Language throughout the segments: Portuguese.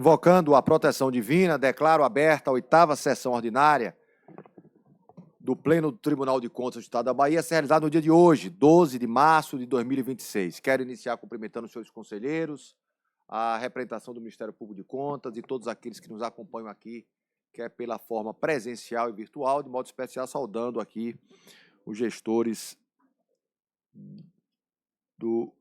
Invocando a proteção divina, declaro aberta a 8ª sessão ordinária do Pleno do Tribunal de Contas do Estado da Bahia, a ser realizada no dia de hoje, 12 de março de 2026. Quero iniciar cumprimentando os senhores conselheiros, a representação do Ministério Público de Contas e todos aqueles que nos acompanham aqui, quer pela forma presencial e virtual, de modo especial saudando aqui os gestores do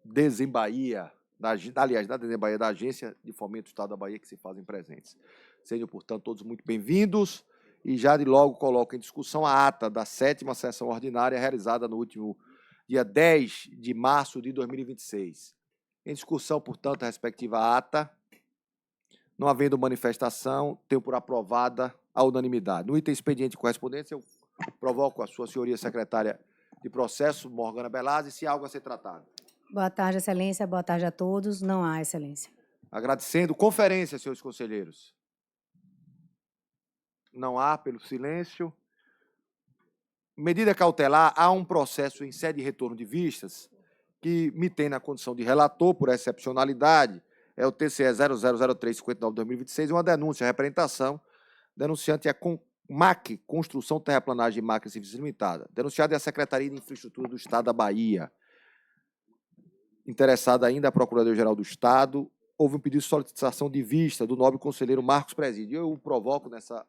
Desembaía, da Desembaía, da Agência de Fomento do Estado da Bahia, que se fazem presentes. Sejam, portanto, todos muito bem-vindos e já de logo coloco em discussão a ata da 7ª sessão ordinária realizada no último dia 10 de março de 2026. Em discussão, portanto, a respectiva ata, não havendo manifestação, tenho por aprovada a unanimidade. No item expediente de correspondência, eu provoco a sua senhoria secretária de processo, Morgana Belazzi, se há algo a ser tratado. Boa tarde, excelência. Boa tarde a todos. Não há, excelência. Agradecendo. Conferência, senhores conselheiros. Não há, pelo silêncio. Medida cautelar, há um processo em sede de retorno de vistas que me tem na condição de relator por excepcionalidade, é o TCE 000359/2026, uma denúncia, representação, denunciante é MAC, Construção, Terraplanagem e Máquinas Civis Limitada. Denunciada é a Secretaria de Infraestrutura do Estado da Bahia. Interessada ainda a Procuradoria-Geral do Estado, houve um pedido de solicitação de vista do nobre conselheiro Marcos Presídio. Eu o provoco nessa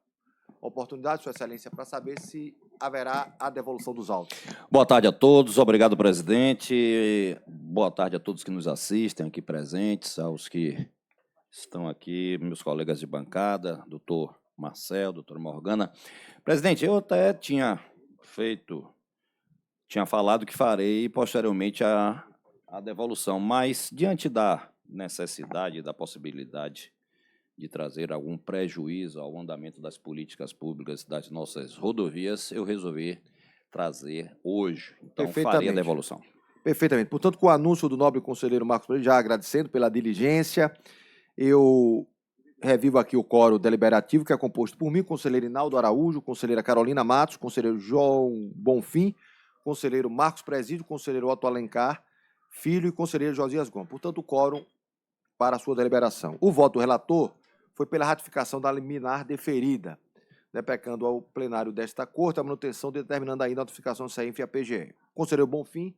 oportunidade, Sua Excelência, para saber se haverá a devolução dos autos. Boa tarde a todos, obrigado, presidente. Boa tarde a todos que nos assistem aqui presentes, aos que estão aqui, meus colegas de bancada, doutor Marcel, doutor Morgana. Presidente, eu até tinha falado que farei posteriormente a devolução, mas diante da necessidade, da possibilidade de trazer algum prejuízo ao andamento das políticas públicas das nossas rodovias, eu resolvi trazer hoje. Então, farei a devolução. Perfeitamente. Portanto, com o anúncio do nobre conselheiro Marcos Presídio, já agradecendo pela diligência, eu revivo aqui o quórum deliberativo, que é composto por mim, conselheiro Inaldo Araújo, conselheira Carolina Matos, conselheiro João Bonfim, conselheiro Marcos Presídio, conselheiro Otto Alencar Filho e conselheiro Josias Gomes. Portanto, o quórum para a sua deliberação. O voto do relator foi pela ratificação da liminar deferida, deprecando ao plenário desta Corte a manutenção, determinando ainda a notificação CENF e a PGE. O conselheiro Bonfim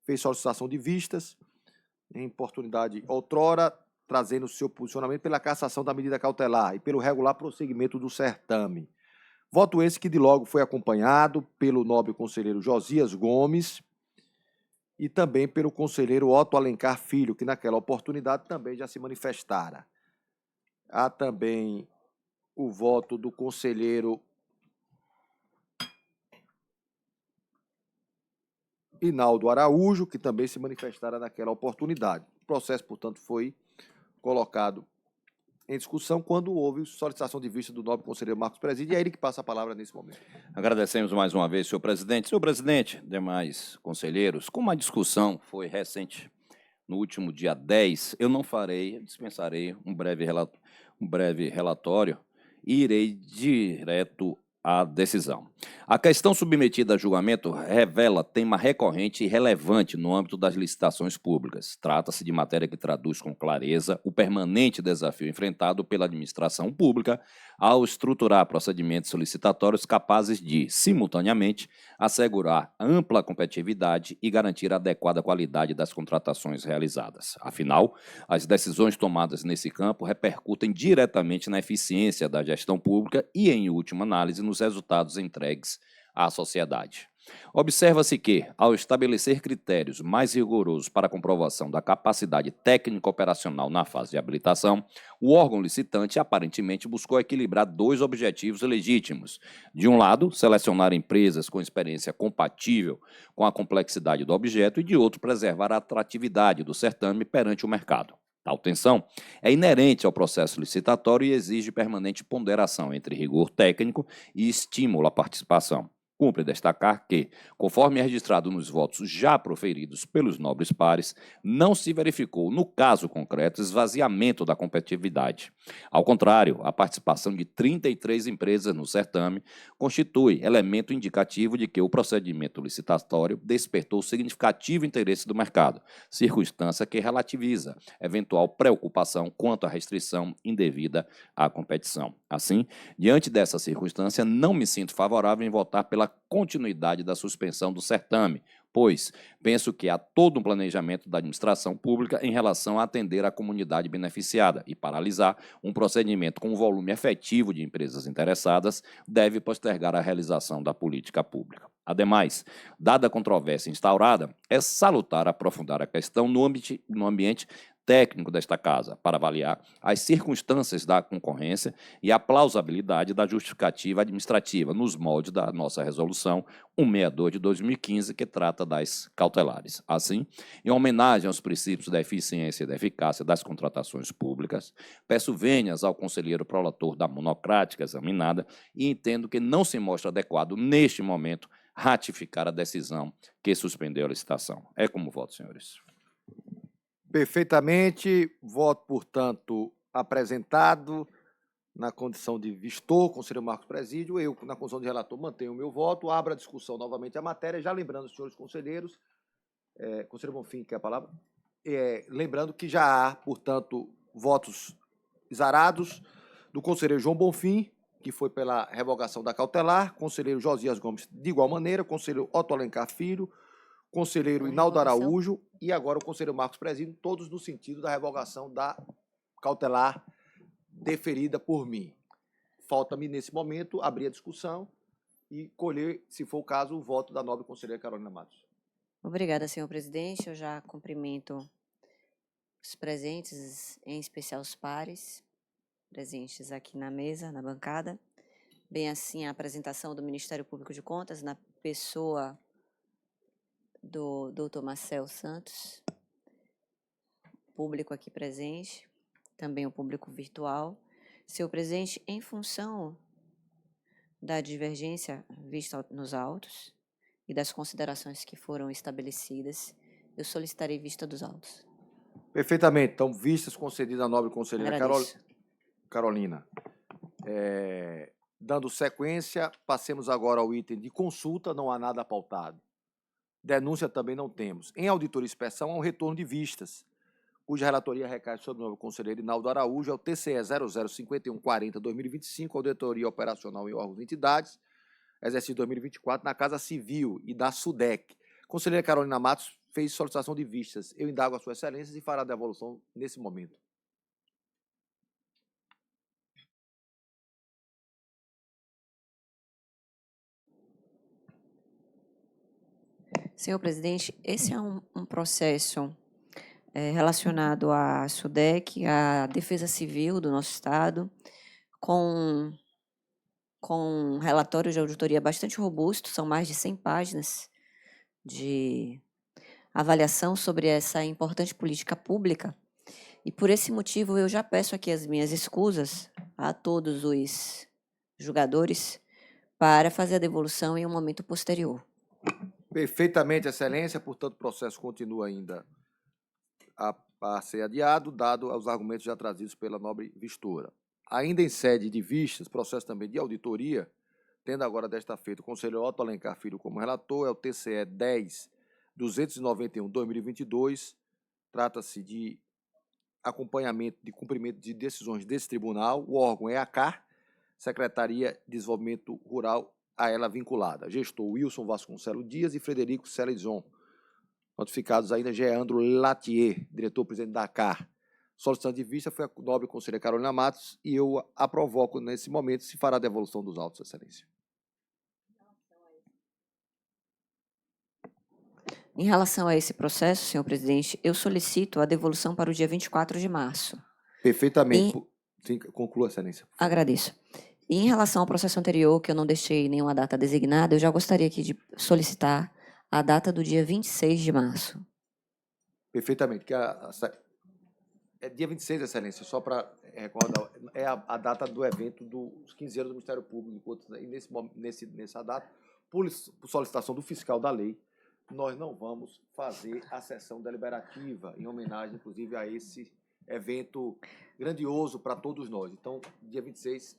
fez solicitação de vistas, em oportunidade outrora, trazendo o seu posicionamento pela cassação da medida cautelar e pelo regular prosseguimento do certame. Voto esse que de logo foi acompanhado pelo nobre conselheiro Josias Gomes e também pelo conselheiro Otto Alencar Filho, que naquela oportunidade também já se manifestara. Há também o voto do conselheiro Inaldo Araújo, que também se manifestara naquela oportunidade. O processo, portanto, foi colocado em discussão quando houve solicitação de vista do nobre conselheiro Marcos Presídio, e é ele que passa a palavra nesse momento. Agradecemos mais uma vez, senhor presidente. Senhor presidente, demais conselheiros, como a discussão foi recente, no último dia 10, eu não farei, dispensarei um breve relatório e irei direto à decisão. A questão submetida a julgamento revela tema recorrente e relevante no âmbito das licitações públicas. Trata-se de matéria que traduz com clareza o permanente desafio enfrentado pela administração pública ao estruturar procedimentos licitatórios capazes de, simultaneamente, assegurar ampla competitividade e garantir a adequada qualidade das contratações realizadas. Afinal, as decisões tomadas nesse campo repercutem diretamente na eficiência da gestão pública e, em última análise, nos resultados entregues à sociedade. Observa-se que, ao estabelecer critérios mais rigorosos para a comprovação da capacidade técnica operacional na fase de habilitação, o órgão licitante aparentemente buscou equilibrar dois objetivos legítimos. De um lado, selecionar empresas com experiência compatível com a complexidade do objeto e, de outro, preservar a atratividade do certame perante o mercado. Tal tensão é inerente ao processo licitatório e exige permanente ponderação entre rigor técnico e estímulo à participação. Cumpre destacar que, conforme é registrado nos votos já proferidos pelos nobres pares, não se verificou, no caso concreto, esvaziamento da competitividade. Ao contrário, a participação de 33 empresas no certame constitui elemento indicativo de que o procedimento licitatório despertou significativo interesse do mercado, circunstância que relativiza eventual preocupação quanto à restrição indevida à competição. Assim, diante dessa circunstância, não me sinto favorável em votar pela continuidade da suspensão do certame, pois penso que há todo um planejamento da administração pública em relação a atender a comunidade beneficiada e paralisar um procedimento com um volume efetivo de empresas interessadas deve postergar a realização da política pública. Ademais, dada a controvérsia instaurada, é salutar aprofundar a questão no ambiente técnico desta Casa, para avaliar as circunstâncias da concorrência e a plausibilidade da justificativa administrativa, nos moldes da nossa Resolução 162 de 2015, que trata das cautelares. Assim, em homenagem aos princípios da eficiência e da eficácia das contratações públicas, peço vênias ao conselheiro prolator da monocrática examinada e entendo que não se mostra adequado, neste momento, ratificar a decisão que suspendeu a licitação. É como voto, senhores. Perfeitamente. Voto, portanto, apresentado na condição de vistor, conselheiro Marcos Presídio. Eu, na condição de relator, mantenho o meu voto. Abro a discussão novamente a matéria. Já lembrando, senhores conselheiros, conselheiro Bonfim, quer a palavra? Lembrando que já há, portanto, votos exarados do conselheiro João Bonfim, que foi pela revogação da cautelar, conselheiro Josias Gomes, de igual maneira, conselheiro Otto Alencar Filho, conselheiro Inaldo Araújo e agora o conselheiro Marcos Presídio, todos no sentido da revogação da cautelar deferida por mim. Falta-me, nesse momento, abrir a discussão e colher, se for o caso, o voto da nobre conselheira Carolina Matos. Obrigada, senhor presidente. Eu já cumprimento os presentes, em especial os pares, presentes aqui na mesa, na bancada. Bem assim, a apresentação do Ministério Público de Contas, na pessoa do doutor Marcel Santos, público aqui presente, também o público virtual. Senhor presidente, em função da divergência vista nos autos e das considerações que foram estabelecidas, eu solicitarei vista dos autos. Perfeitamente. Então, vistas concedidas à nobre conselheira Agradeço. Carolina. Dando sequência, passemos agora ao item de consulta. Não há nada pautado. Denúncia também não temos. Em auditoria e inspeção, há um retorno de vistas, cuja relatoria recai sobre o novo conselheiro Inaldo Araújo, é o TCE 005140-2025, auditoria operacional em órgãos e entidades, exercício 2024, na Casa Civil e da SUDEC. Conselheira Carolina Matos fez solicitação de vistas. Eu indago a sua excelência e fará a devolução nesse momento. Senhor presidente, esse é um processo relacionado à SUDEC, à Defesa Civil do nosso Estado, com um relatório de auditoria bastante robusto, são mais de 100 páginas de avaliação sobre essa importante política pública. E por esse motivo eu já peço aqui as minhas escusas a todos os julgadores para fazer a devolução em um momento posterior. Perfeitamente, excelência. Portanto, o processo continua ainda a ser adiado, dado os argumentos já trazidos pela nobre vistora. Ainda em sede de vistas, processo também de auditoria, tendo agora desta feita o conselheiro Otto Alencar Filho como relator, é o TCE 10.291/2022, trata-se de acompanhamento de cumprimento de decisões desse tribunal. O órgão é a CAR, Secretaria de Desenvolvimento Rural, a ela vinculada. Gestor Wilson Vasconcelos Dias e Frederico Celizon. Notificados ainda Geandro Latier, diretor-presidente da CAR. Solicitante de vista foi a nobre conselheira Carolina Matos e eu a provoco nesse momento se fará a devolução dos autos, excelência. Em relação a esse processo, senhor presidente, eu solicito a devolução para o dia 24 de março. Perfeitamente. Sim, conclua, excelência. Agradeço. E em relação ao processo anterior, que eu não deixei nenhuma data designada, eu já gostaria aqui de solicitar a data do dia 26 de março. Perfeitamente. É dia 26, excelência, só para recordar, é a data do evento dos 15 anos do Ministério Público, e nessa data, por solicitação do fiscal da lei, nós não vamos fazer a sessão deliberativa, em homenagem, inclusive, a esse evento grandioso para todos nós. Então, dia 26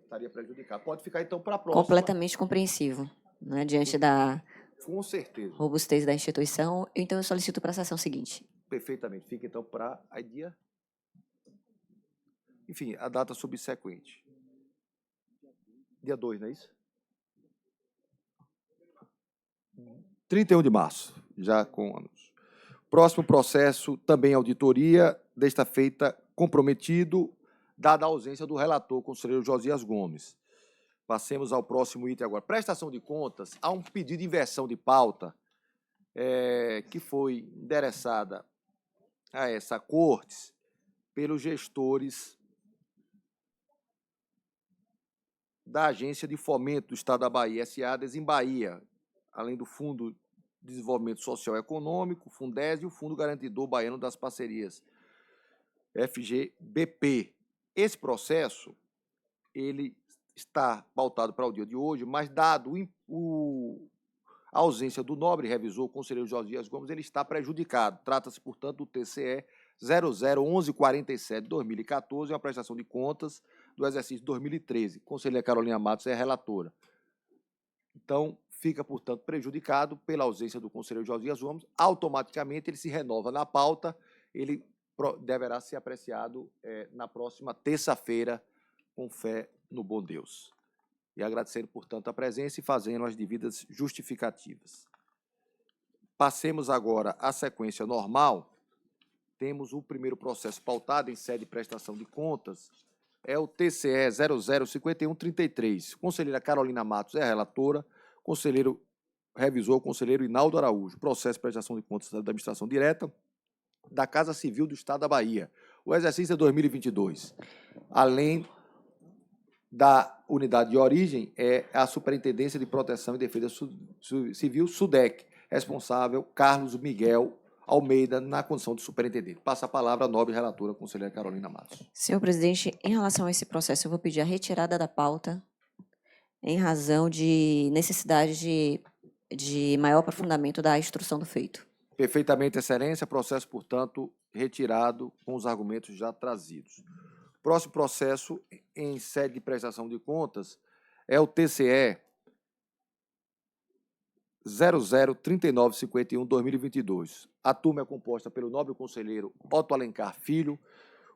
estaria prejudicado. Pode ficar, então, para a próxima. Completamente compreensivo, né, diante da Com certeza. robustez da instituição. Então, eu solicito para a sessão seguinte. Perfeitamente. Fica, então, para a dia... Enfim, a data subsequente. Dia 2, não é isso? 31 de março, já com anos. Próximo processo, também auditoria, desta feita comprometido, dada a ausência do relator, conselheiro Josias Gomes. Passemos ao próximo item agora. Prestação de contas, há um pedido de inversão de pauta que foi endereçada a essa Cortes pelos gestores da Agência de Fomento do Estado da Bahia, SA Desembahia, além do Fundo de Desenvolvimento Social e Econômico, Fundese e o Fundo Garantidor Baiano das Parcerias, FGBP. Esse processo, ele está pautado para o dia de hoje, mas dado a ausência do nobre revisor, o conselheiro Josias Gomes, ele está prejudicado. Trata-se, portanto, do TCE 001147-2014, uma prestação de contas do exercício 2013. Conselheira Carolina Matos é a relatora. Então, fica, portanto, prejudicado pela ausência do conselheiro Josias Gomes. Automaticamente, ele se renova na pauta, ele deverá ser apreciado na próxima terça-feira, com fé no bom Deus. E agradecendo, portanto, a presença e fazendo as devidas justificativas. Passemos agora à sequência normal. Temos o primeiro processo pautado em sede de prestação de contas, é o TCE 005133. Conselheira Carolina Matos é a relatora, conselheiro revisor, conselheiro Inaldo Araújo. Processo de prestação de contas da administração direta da Casa Civil do Estado da Bahia. O exercício é 2022. Além da unidade de origem, é a Superintendência de Proteção e Defesa Civil, SUDEC, responsável Carlos Miguel Almeida, na condição de superintendente. Passa a palavra à nobre relatora, conselheira Carolina Matos. Senhor presidente, em relação a esse processo, eu vou pedir a retirada da pauta em razão de necessidade de maior aprofundamento da instrução do feito. Perfeitamente, excelência. Processo, portanto, retirado com os argumentos já trazidos. Próximo processo, em sede de prestação de contas, é o TCE 003951-2022. A turma é composta pelo nobre conselheiro Otto Alencar Filho,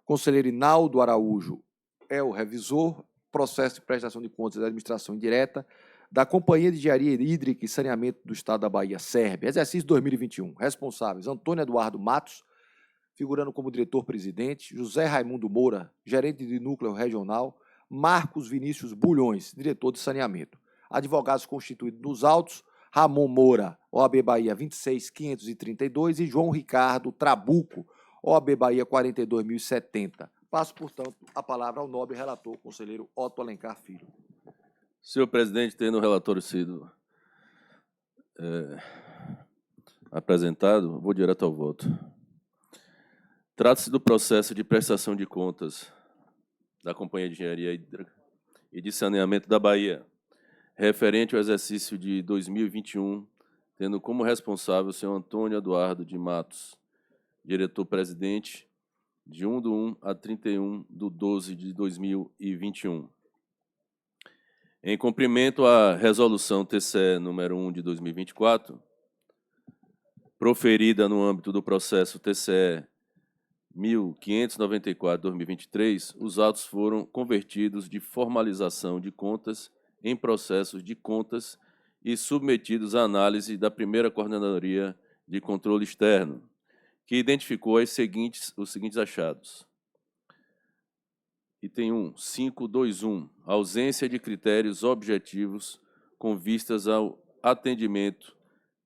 conselheiro Inaldo Araújo é o revisor, processo de prestação de contas da administração indireta da Companhia de Engenharia Hídrica e Saneamento do Estado da Bahia, SERB, exercício 2021. Responsáveis: Antônio Eduardo Matos, figurando como diretor-presidente, José Raimundo Moura, gerente de núcleo regional, Marcos Vinícius Bulhões, diretor de saneamento. Advogados constituídos nos autos: Ramon Moura, OAB Bahia 26532, e João Ricardo Trabuco, OAB Bahia 42.070. Passo, portanto, a palavra ao nobre relator, conselheiro Otto Alencar Filho. Senhor presidente, tendo o relatório sido apresentado, vou direto ao voto. Trata-se do processo de prestação de contas da Companhia de Engenharia Hídrica e de Saneamento da Bahia, referente ao exercício de 2021, tendo como responsável o senhor Antônio Eduardo de Matos, diretor-presidente, de 1/1 a 31/12 de 2021. Em cumprimento à resolução TCE número 1 de 2024, proferida no âmbito do processo TCE 1594/2023, os autos foram convertidos de formalização de contas em processos de contas e submetidos à análise da primeira Coordenadoria de Controle Externo, que identificou os seguintes achados. Item 1, 521, ausência de critérios objetivos com vistas ao atendimento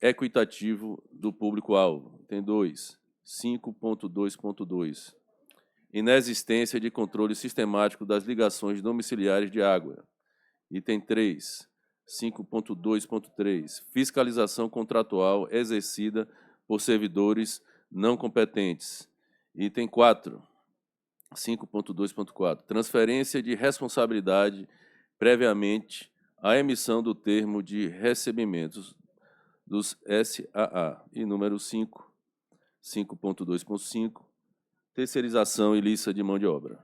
equitativo do público-alvo. Item 2, 5.2.2, inexistência de controle sistemático das ligações domiciliares de água. Item 3, 5.2.3, fiscalização contratual exercida por servidores não competentes. Item 4, 5.2.4, transferência de responsabilidade previamente a emissão do termo de recebimentos dos SAA. E número 5, 5.2.5, terceirização ilícita de mão de obra.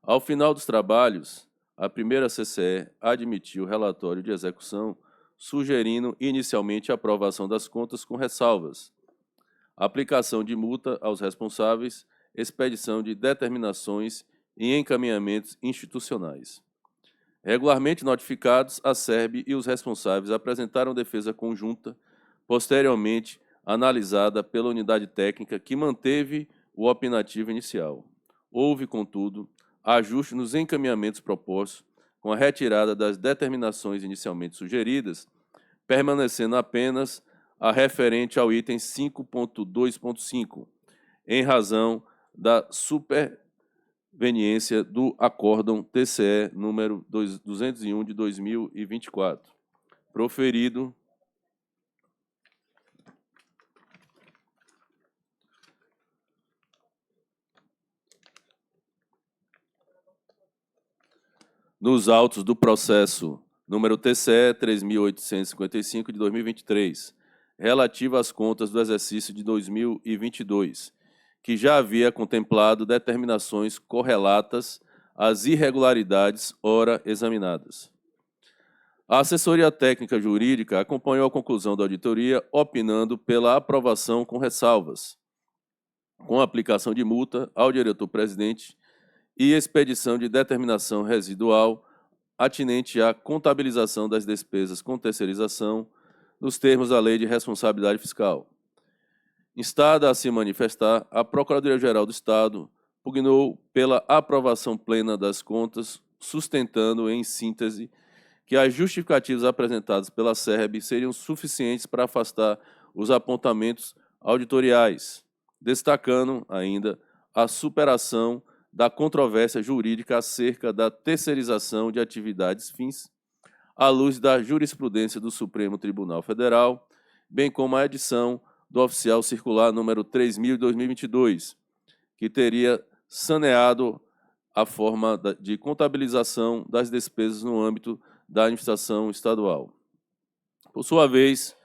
Ao final dos trabalhos, a primeira CCE admitiu o relatório de execução, sugerindo inicialmente a aprovação das contas com ressalvas, aplicação de multa aos responsáveis, expedição de determinações e encaminhamentos institucionais. Regularmente notificados, a SERB e os responsáveis apresentaram defesa conjunta, posteriormente analisada pela unidade técnica que manteve o opinativo inicial. Houve, contudo, ajuste nos encaminhamentos propostos, com a retirada das determinações inicialmente sugeridas, permanecendo apenas a referente ao item 5.2.5, em razão da superveniência do acórdão TCE número 201 de 2024, proferido nos autos do processo número TCE 3.855 de 2023, relativo às contas do exercício de 2022, que já havia contemplado determinações correlatas às irregularidades ora examinadas. A assessoria técnica jurídica acompanhou a conclusão da auditoria, opinando pela aprovação com ressalvas, com aplicação de multa ao diretor-presidente e expedição de determinação residual atinente à contabilização das despesas com terceirização, nos termos da Lei de Responsabilidade Fiscal. Instada a se manifestar, a Procuradoria-Geral do Estado pugnou pela aprovação plena das contas, sustentando, em síntese, que as justificativas apresentadas pela SERB seriam suficientes para afastar os apontamentos auditoriais, destacando ainda a superação da controvérsia jurídica acerca da terceirização de atividades fins, à luz da jurisprudência do Supremo Tribunal Federal, bem como a edição do Oficial Circular número 3.000 de 2022, que teria saneado a forma de contabilização das despesas no âmbito da administração estadual. Por sua vez,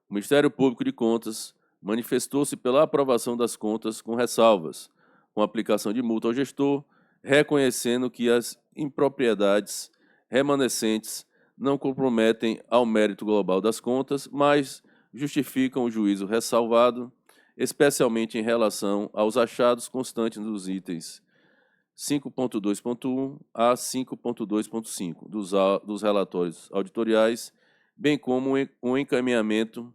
o Ministério Público de Contas manifestou-se pela aprovação das contas com ressalvas, com aplicação de multa ao gestor, reconhecendo que as impropriedades remanescentes não comprometem ao mérito global das contas, mas justificam o juízo ressalvado, especialmente em relação aos achados constantes dos itens 5.2.1 a 5.2.5 dos relatórios auditoriais, bem como um encaminhamento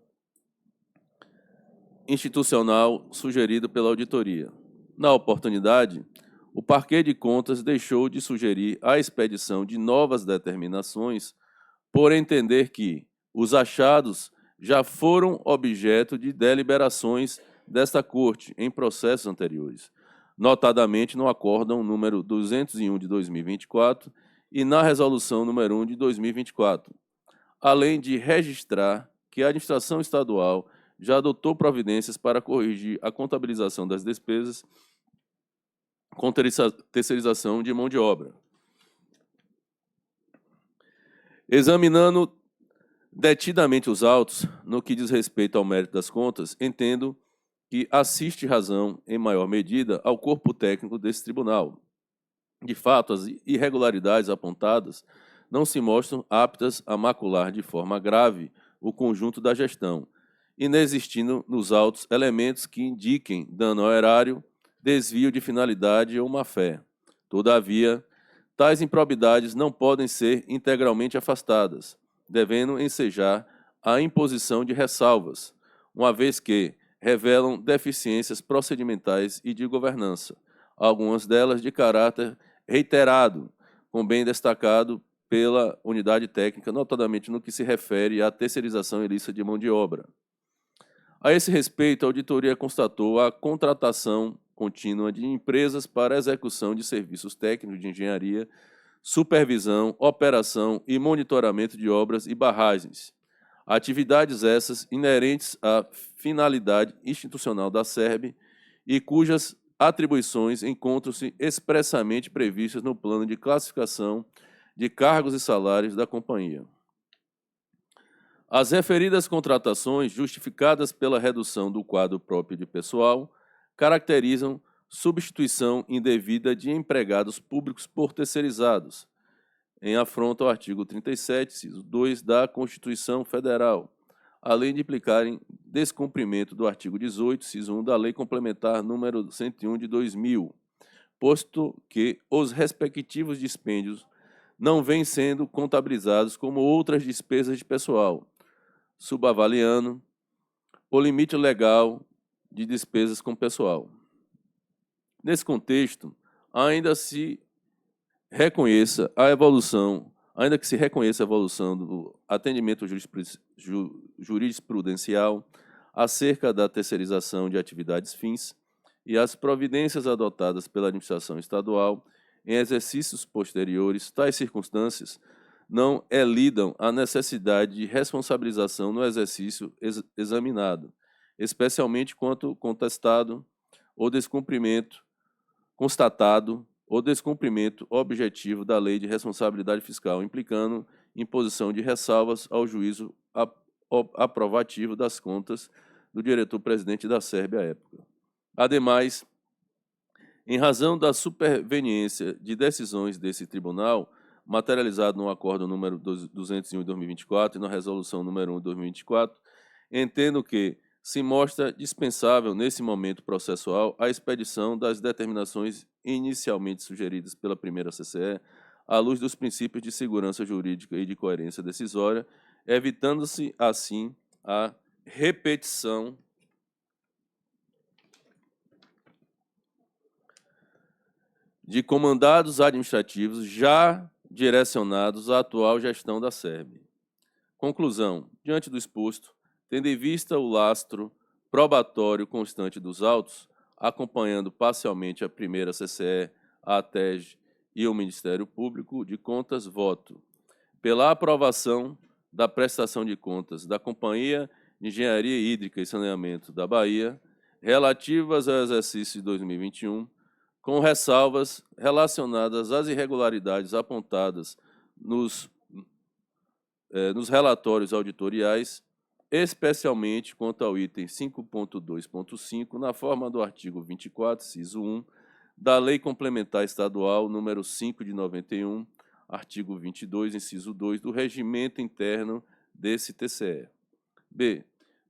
institucional sugerido pela auditoria. Na oportunidade, o Parquet de Contas deixou de sugerir a expedição de novas determinações por entender que os achados já foram objeto de deliberações desta Corte em processos anteriores, notadamente no Acórdão número 201 de 2024 e na Resolução número 1 de 2024, além de registrar que a administração estadual já adotou providências para corrigir a contabilização das despesas com terceirização de mão de obra. Examinando detidamente os autos, no que diz respeito ao mérito das contas, entendo que assiste razão, em maior medida, ao corpo técnico desse tribunal. De fato, as irregularidades apontadas não se mostram aptas a macular de forma grave o conjunto da gestão, inexistindo nos autos elementos que indiquem dano ao erário, desvio de finalidade ou má-fé. Todavia, tais improbidades não podem ser integralmente afastadas, devendo ensejar a imposição de ressalvas, uma vez que revelam deficiências procedimentais e de governança, algumas delas de caráter reiterado, como bem destacado pela unidade técnica, notadamente no que se refere à terceirização ilícita de mão de obra. A esse respeito, a auditoria constatou a contratação contínua de empresas para execução de serviços técnicos de engenharia, supervisão, operação e monitoramento de obras e barragens. Atividades essas inerentes à finalidade institucional da SERB e cujas atribuições encontram-se expressamente previstas no plano de classificação de cargos e salários da companhia. As referidas contratações, justificadas pela redução do quadro próprio de pessoal, caracterizam substituição indevida de empregados públicos por terceirizados, em afronta ao artigo 37, inciso 2 da Constituição Federal, além de implicarem descumprimento do artigo 18, inciso 1 da Lei Complementar número 101 de 2000, posto que os respectivos dispêndios não vêm sendo contabilizados como outras despesas de pessoal, subavaliando o limite legal de despesas com pessoal. Nesse contexto, ainda que se reconheça a evolução do atendimento jurisprudencial acerca da terceirização de atividades fins e as providências adotadas pela administração estadual em exercícios posteriores, tais circunstâncias não elidam a necessidade de responsabilização no exercício examinado, especialmente quanto constatado ou descumprimento objetivo da Lei de Responsabilidade Fiscal, implicando imposição de ressalvas ao juízo aprovativo das contas do diretor-presidente da SERB à época. Ademais, em razão da superveniência de decisões desse tribunal, materializado no acordo número 201 de 2024 e na resolução número 1 de 2024, entendo que se mostra dispensável, nesse momento processual, a expedição das determinações inicialmente sugeridas pela primeira CCE, à luz dos princípios de segurança jurídica e de coerência decisória, evitando-se, assim, a repetição de comandados administrativos já direcionados à atual gestão da SERB. Conclusão. Diante do exposto, tendo em vista o lastro probatório constante dos autos, acompanhando parcialmente a primeira CCE, a ATEG e o Ministério Público de Contas, voto pela aprovação da prestação de contas da Companhia de Engenharia Hídrica e Saneamento da Bahia, relativas ao exercício de 2021, com ressalvas relacionadas às irregularidades apontadas nos relatórios auditoriais, especialmente quanto ao item 5.2.5, na forma do artigo 24, inciso 1, da Lei Complementar Estadual número 5 de 91, artigo 22, inciso 2, do Regimento Interno desse TCE. B.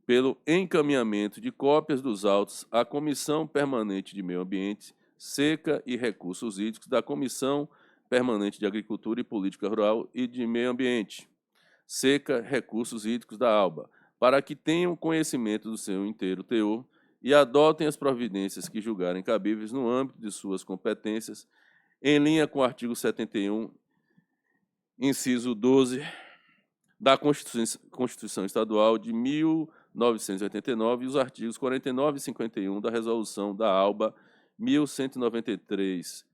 Pelo encaminhamento de cópias dos autos à Comissão Permanente de Meio Ambiente, Seca e Recursos Hídricos da Comissão Permanente de Agricultura e Política Rural e de Meio Ambiente, Seca, Recursos Hídricos da ALBA, para que tenham conhecimento do seu inteiro teor e adotem as providências que julgarem cabíveis no âmbito de suas competências, em linha com o artigo 71, inciso 12, da Constituição Estadual de 1989 e os artigos 49 e 51 da Resolução da ALBA 1193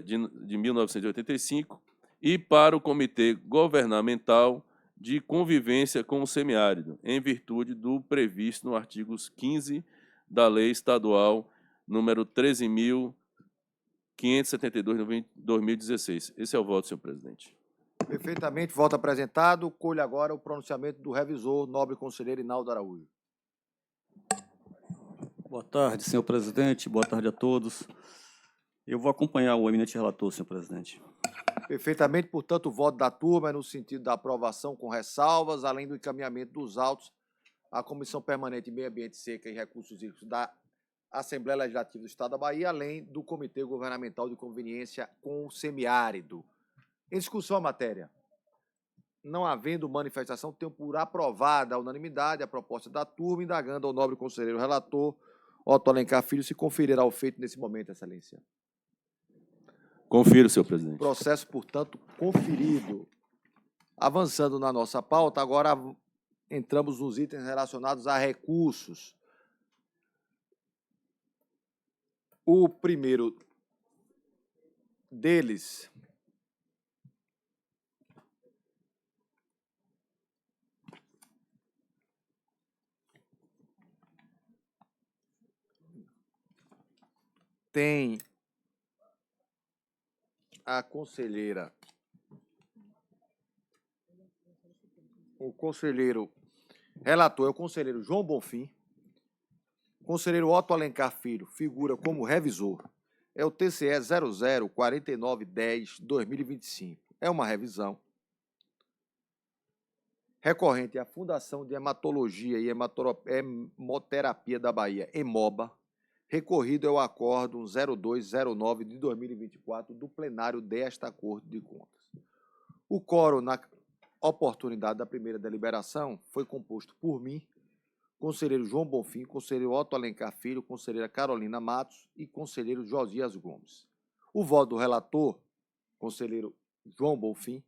de 1985 e para o Comitê Governamental de Convivência com o Semiárido, em virtude do previsto no artigo 15 da Lei Estadual número 13.572 de 2016. Esse é o voto, senhor presidente. Perfeitamente, voto apresentado. Colho agora o pronunciamento do revisor, nobre conselheiro Inaldo Araújo. Boa tarde, senhor presidente. Boa tarde a todos. Eu vou acompanhar o eminente relator, senhor presidente. Perfeitamente, portanto, o voto da turma é no sentido da aprovação com ressalvas, além do encaminhamento dos autos à Comissão Permanente de Meio Ambiente, Seca e Recursos Hídricos da Assembleia Legislativa do Estado da Bahia, além do Comitê Governamental de Conveniência com o Semiárido. Em discussão a matéria. Não havendo manifestação, tenho por aprovada a unanimidade a proposta da turma, indagando ao nobre conselheiro relator, Otto Alencar Filho, se conferirá o feito nesse momento, excelência. Confiro, senhor presidente. Processo, portanto, conferido. Avançando na nossa pauta, agora entramos nos itens relacionados a recursos. O primeiro deles tem a conselheira O conselheiro relator é o conselheiro João Bonfim. O conselheiro Otto Alencar Filho figura como revisor. É o TCE 004910-2025. É uma revisão recorrente à Fundação de Hematologia e Hemoterapia da Bahia, EMOBA, recorrido ao Acórdão 0209 de 2024 do plenário desta Corte de Contas. O quórum, na oportunidade da primeira deliberação, foi composto por mim, conselheiro João Bonfim, conselheiro Otto Alencar Filho, conselheira Carolina Matos e conselheiro Josias Gomes. O voto do relator, conselheiro João Bonfim,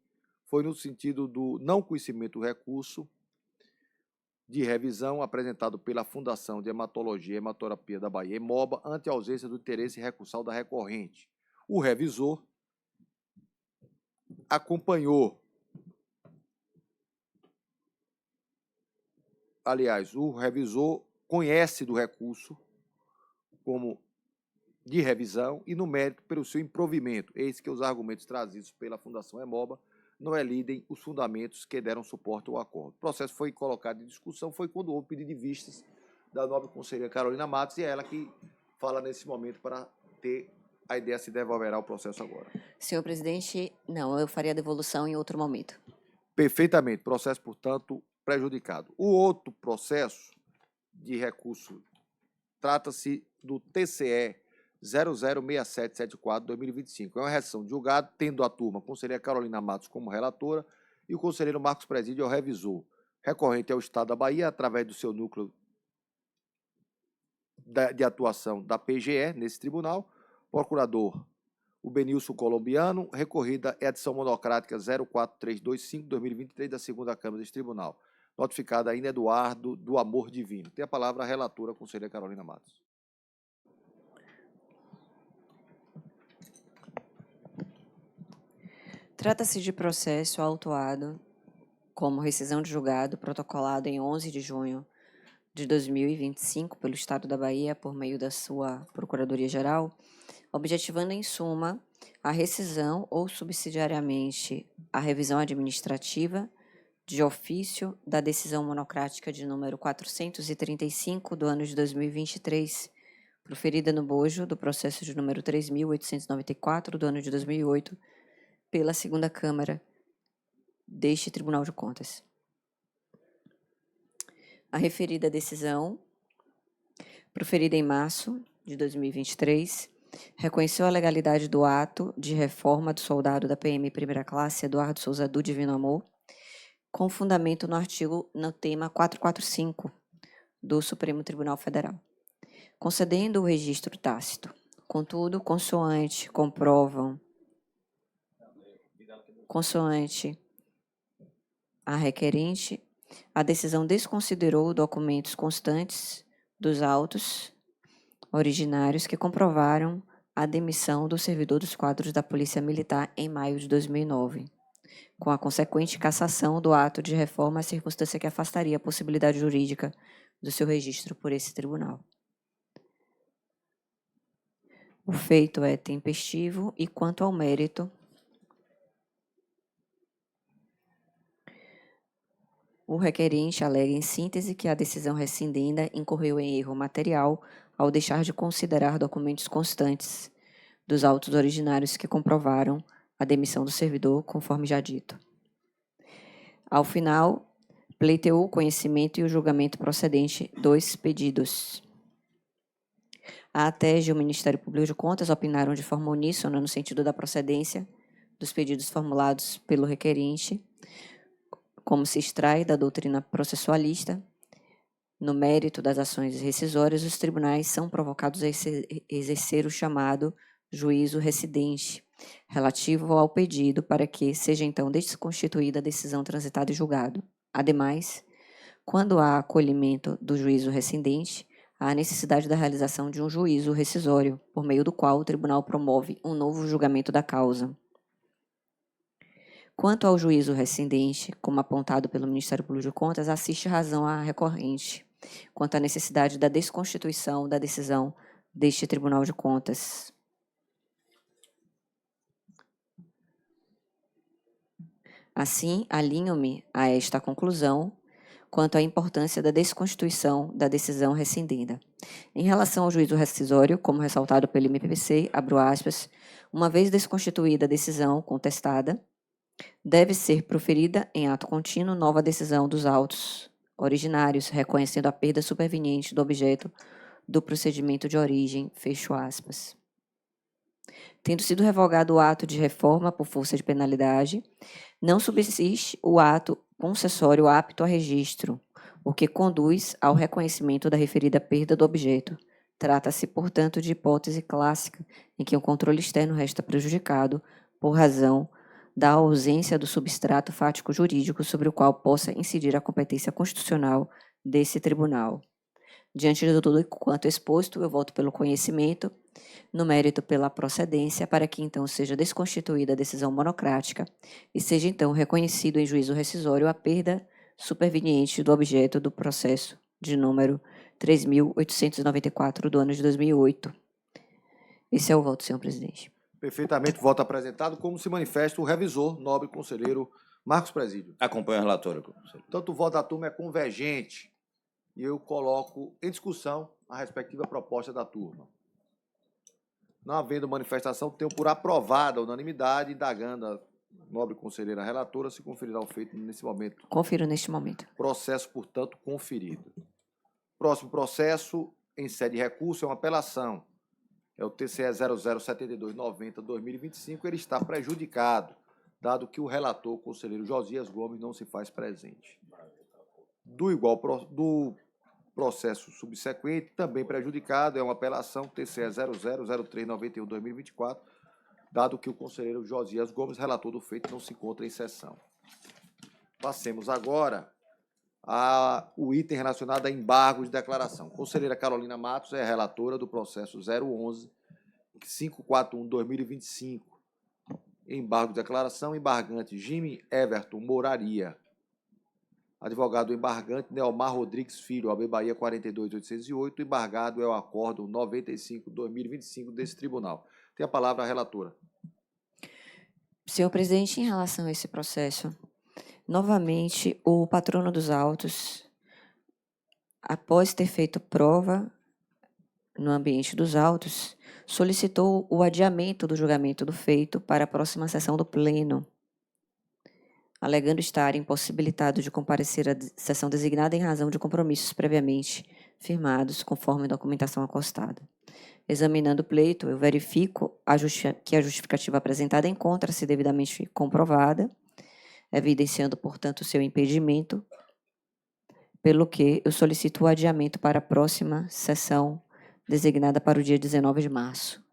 foi no sentido do não conhecimento do recurso de revisão apresentado pela Fundação de Hematologia e Hematoterapia da Bahia, EMOBA, ante a ausência do interesse recursal da recorrente. O revisor acompanhou, aliás, o revisor conhece do recurso como de revisão e no mérito pelo seu improvimento. Eis que os argumentos trazidos pela Fundação EMOBA não elidem os fundamentos que deram suporte ao acordo. O processo foi colocado em discussão, foi quando houve pedido de vistas da nobre conselheira Carolina Matos, e é ela que fala nesse momento para ter a ideia se devolverá o processo agora. Senhor presidente, não, eu faria a devolução em outro momento. Perfeitamente. Processo, portanto, prejudicado. O outro processo de recurso trata-se do TCE 006774-2025. É uma redação de julgado, tendo a turma a conselheira Carolina Matos como relatora e o conselheiro Marcos Presídio é o revisor. Recorrente ao Estado da Bahia, através do seu núcleo de atuação da PGE, nesse tribunal, procurador o Benilson Colombiano, recorrida é a edição monocrática 04325-2023 da segunda Câmara deste tribunal. Notificada ainda Eduardo do Amor Divino. Tem a palavra a relatora, a conselheira Carolina Matos. Trata-se de processo autuado como rescisão de julgado protocolado em 11 de junho de 2025 pelo Estado da Bahia por meio da sua Procuradoria-Geral, objetivando, em suma, a rescisão ou, subsidiariamente, a revisão administrativa de ofício da decisão monocrática de número 435 do ano de 2023, proferida no bojo do processo de número 3.894 do ano de 2008, pela segunda Câmara deste Tribunal de Contas. A referida decisão, proferida em março de 2023, reconheceu a legalidade do ato de reforma do soldado da PM Primeira Classe, Eduardo Souza do Divino Amor, com fundamento no tema 445 do Supremo Tribunal Federal, concedendo o registro tácito. Contudo, consoante a requerente, a decisão desconsiderou documentos constantes dos autos originários que comprovaram a demissão do servidor dos quadros da Polícia Militar em maio de 2009, com a consequente cassação do ato de reforma, a circunstância que afastaria a possibilidade jurídica do seu registro por esse tribunal. O feito é tempestivo e, quanto ao mérito, o requerente alega em síntese que a decisão rescindida incorreu em erro material ao deixar de considerar documentos constantes dos autos originários que comprovaram a demissão do servidor, conforme já dito. Ao final, pleiteou o conhecimento e o julgamento procedente dos pedidos. A ATEG e o Ministério Público de Contas opinaram de forma uníssona no sentido da procedência dos pedidos formulados pelo requerente, como se extrai da doutrina processualista. No mérito das ações rescisórias, os tribunais são provocados a exercer o chamado juízo recidente, relativo ao pedido para que seja então desconstituída a decisão transitada e julgado. Ademais, quando há acolhimento do juízo rescindente, há necessidade da realização de um juízo rescisório, por meio do qual o tribunal promove um novo julgamento da causa. Quanto ao juízo rescindente, como apontado pelo Ministério Público de Contas, assiste razão à recorrente, quanto à necessidade da desconstituição da decisão deste Tribunal de Contas. Assim, alinho-me a esta conclusão quanto à importância da desconstituição da decisão rescindida. Em relação ao juízo rescisório, como ressaltado pelo MPC, abro aspas, uma vez desconstituída a decisão contestada, deve ser proferida em ato contínuo nova decisão dos autos originários, reconhecendo a perda superveniente do objeto do procedimento de origem, fecho aspas. Tendo sido revogado o ato de reforma por força de penalidade, não subsiste o ato concessório apto a registro, o que conduz ao reconhecimento da referida perda do objeto. Trata-se, portanto, de hipótese clássica em que o controle externo resta prejudicado por razão da ausência do substrato fático jurídico sobre o qual possa incidir a competência constitucional desse tribunal. Diante de tudo quanto exposto, eu voto pelo conhecimento, no mérito pela procedência, para que então seja desconstituída a decisão monocrática e seja então reconhecido em juízo rescisório a perda superveniente do objeto do processo de número 3.894 do ano de 2008. Esse é o voto, senhor presidente. Perfeitamente, voto apresentado. Como se manifesta o revisor, nobre conselheiro Marcos Presídio. Acompanho a relatora, conselheiro. Tanto o voto da turma é convergente e eu coloco em discussão a respectiva proposta da turma. Não havendo manifestação, tenho por aprovada a unanimidade, indagando a nobre conselheira relatora se conferirá o feito nesse momento. Confiro neste momento. Processo, portanto, conferido. Próximo processo, em sede de recurso, é uma apelação. É o TCE 007290-2025. Ele está prejudicado, dado que o relator, o conselheiro Josias Gomes, não se faz presente. Do processo subsequente, também prejudicado, é uma apelação TCE 000391-2024, dado que o conselheiro Josias Gomes, relator do feito, não se encontra em sessão. Passemos agora ao item relacionado a embargo de declaração. Conselheira Carolina Matos é a relatora do processo 011-541-2025. Embargo de declaração, embargante Jimmy Everton Moraria. Advogado embargante Neomar Rodrigues Filho, AB Bahia 42808. Embargado é o acórdão 95-2025 desse tribunal. Tem a palavra a relatora. Senhor presidente, em relação a esse processo, novamente, o patrono dos autos, após ter feito prova no ambiente dos autos, solicitou o adiamento do julgamento do feito para a próxima sessão do Pleno, alegando estar impossibilitado de comparecer à sessão designada em razão de compromissos previamente firmados, conforme documentação acostada. Examinando o pleito, eu verifico que a justificativa apresentada encontra-se devidamente comprovada, evidenciando, portanto, o seu impedimento, pelo que eu solicito o adiamento para a próxima sessão, designada para o dia 19 de março.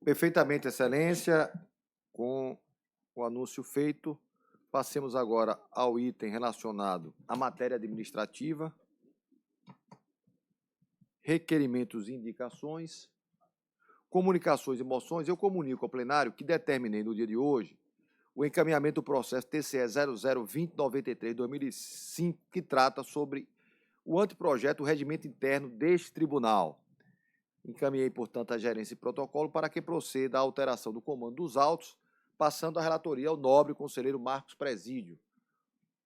Perfeitamente, excelência. Com o anúncio feito, passemos agora ao item relacionado à matéria administrativa, requerimentos e indicações, comunicações e moções. Eu comunico ao plenário que determinei no dia de hoje o encaminhamento do processo TCE 002093-2005, que trata sobre o anteprojeto do regimento interno deste tribunal. Encaminhei, portanto, a gerência e protocolo para que proceda a alteração do comando dos autos, passando a relatoria ao nobre conselheiro Marcos Presídio,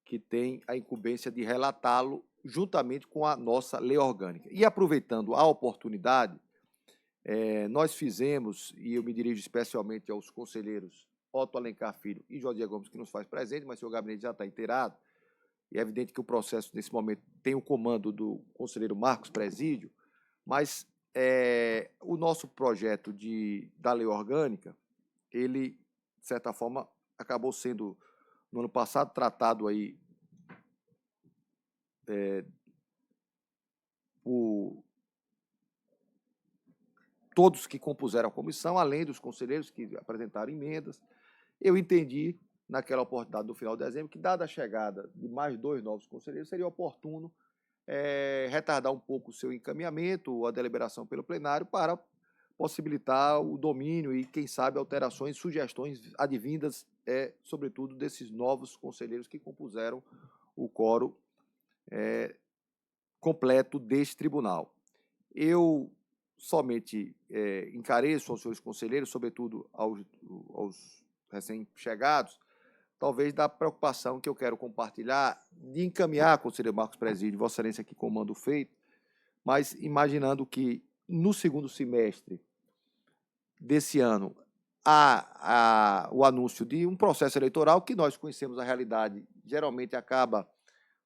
que tem a incumbência de relatá-lo juntamente com a nossa lei orgânica. E aproveitando a oportunidade, nós fizemos, e eu me dirijo especialmente aos conselheiros Otto Alencar Filho e Josias Gomes, que nos faz presente, mas seu gabinete já está inteirado, e é evidente que o processo, nesse momento, tem o comando do conselheiro Marcos Presídio, mas o nosso projeto da lei orgânica, ele, de certa forma, acabou sendo, no ano passado, tratado aí por todos que compuseram a comissão, além dos conselheiros que apresentaram emendas. Eu entendi, naquela oportunidade do final de dezembro, que, dada a chegada de mais 2 novos conselheiros, seria oportuno retardar um pouco o seu encaminhamento, a deliberação pelo plenário, para possibilitar o domínio e, quem sabe, alterações, sugestões advindas, sobretudo, desses novos conselheiros que compuseram o quórum completo deste tribunal. Eu somente encareço aos senhores conselheiros, sobretudo aos recém-chegados, talvez da preocupação que eu quero compartilhar de encaminhar, conselheiro Marcos Presídio, Vossa Excelência que comanda o feito, mas imaginando que no segundo semestre desse ano há o anúncio de um processo eleitoral que nós conhecemos a realidade, geralmente acaba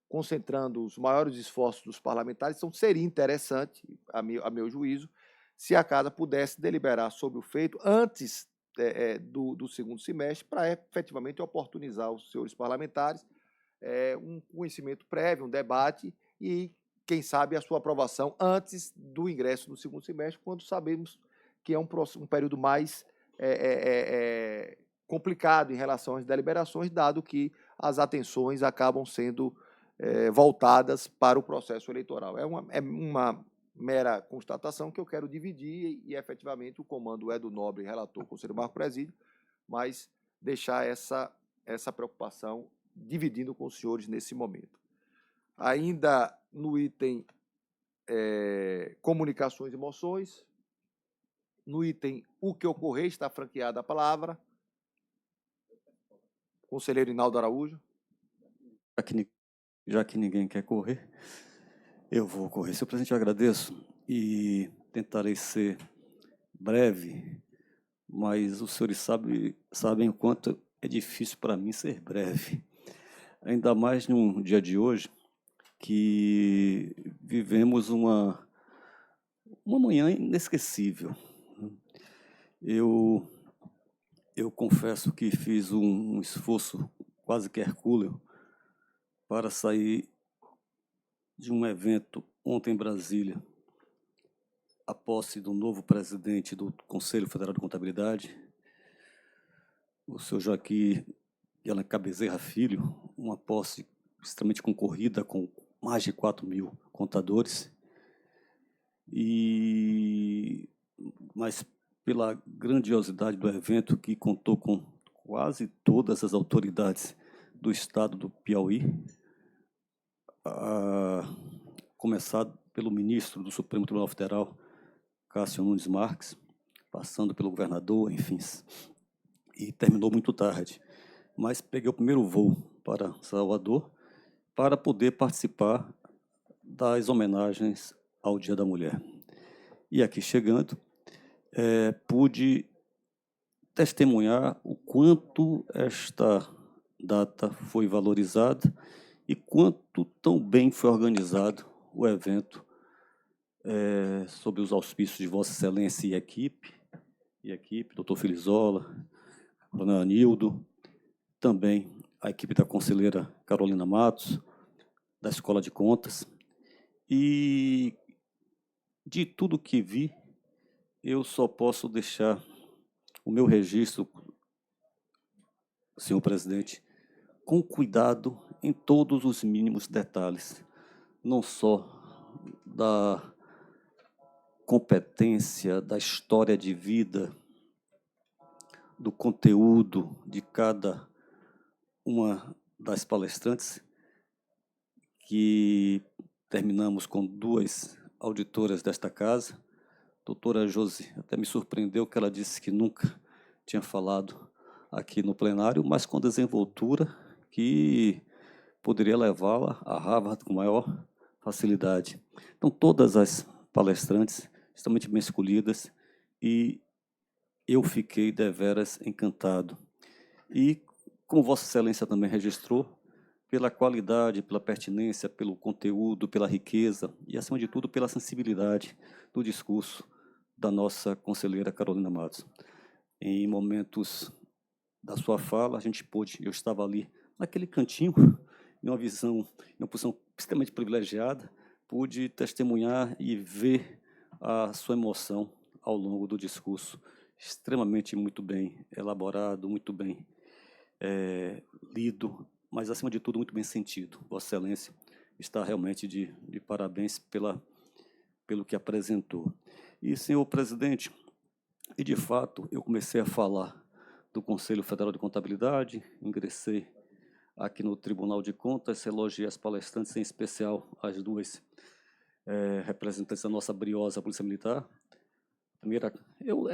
concentrando os maiores esforços dos parlamentares, então seria interessante, a meu juízo, se a Casa pudesse deliberar sobre o feito antes do segundo semestre, para efetivamente oportunizar os senhores parlamentares um conhecimento prévio, um debate e, quem sabe, a sua aprovação antes do ingresso no segundo semestre, quando sabemos que é um período mais complicado em relação às deliberações, dado que as atenções acabam sendo voltadas para o processo eleitoral. É uma mera constatação que eu quero dividir e efetivamente, o comando é do nobre relator, conselheiro Marcos Presídio, mas deixar essa preocupação dividindo com os senhores nesse momento. Ainda no item comunicações e moções, no item o que ocorrer, está franqueada a palavra. Conselheiro Inaldo Araújo. Já que ninguém quer correr, eu vou correr. Senhor presidente, eu agradeço e tentarei ser breve, mas os senhores sabem o quanto é difícil para mim ser breve. Ainda mais num dia de hoje, que vivemos uma manhã inesquecível. Eu confesso que fiz um esforço quase que hercúleo para sair de um evento ontem em Brasília, a posse do novo presidente do Conselho Federal de Contabilidade, o senhor Joaquim de Alencar Bezerra Filho, uma posse extremamente concorrida, com mais de 4.000 contadores, mas pela grandiosidade do evento, que contou com quase todas as autoridades do estado do Piauí, começado pelo ministro do Supremo Tribunal Federal, Cássio Nunes Marques, passando pelo governador, enfim, e terminou muito tarde. Mas peguei o primeiro voo para Salvador para poder participar das homenagens ao Dia da Mulher. E aqui chegando, pude testemunhar o quanto esta data foi valorizada e quanto tão bem foi organizado o evento, sob os auspícios de Vossa Excelência e equipe, doutor Filizola, Coronel Anildo, também a equipe da conselheira Carolina Matos, da Escola de Contas, e de tudo que vi, eu só posso deixar o meu registro, senhor presidente, com cuidado em todos os mínimos detalhes, não só da competência, da história de vida, do conteúdo de cada uma das palestrantes, que terminamos com 2 auditoras desta casa. Doutora Josi até me surpreendeu, que ela disse que nunca tinha falado aqui no plenário, mas com desenvoltura que poderia levá-la a Harvard com maior facilidade. Então, todas as palestrantes extremamente bem escolhidas, e eu fiquei deveras encantado. E, como Vossa Excelência também registrou, pela qualidade, pela pertinência, pelo conteúdo, pela riqueza e, acima de tudo, pela sensibilidade do discurso da nossa conselheira Carolina Matos. Em momentos da sua fala, a gente pôde, eu estava ali naquele cantinho, em uma visão, em uma posição extremamente privilegiada, pude testemunhar e ver a sua emoção ao longo do discurso, extremamente muito bem elaborado, muito bem lido, mas, acima de tudo, muito bem sentido. Vossa Excelência está realmente de parabéns pelo que apresentou. E, senhor presidente, e de fato, eu comecei a falar do Conselho Federal de Contabilidade, ingressei aqui no Tribunal de Contas, elogiei as palestrantes, em especial as 2 representantes da nossa briosa Polícia Militar. Primeira, eu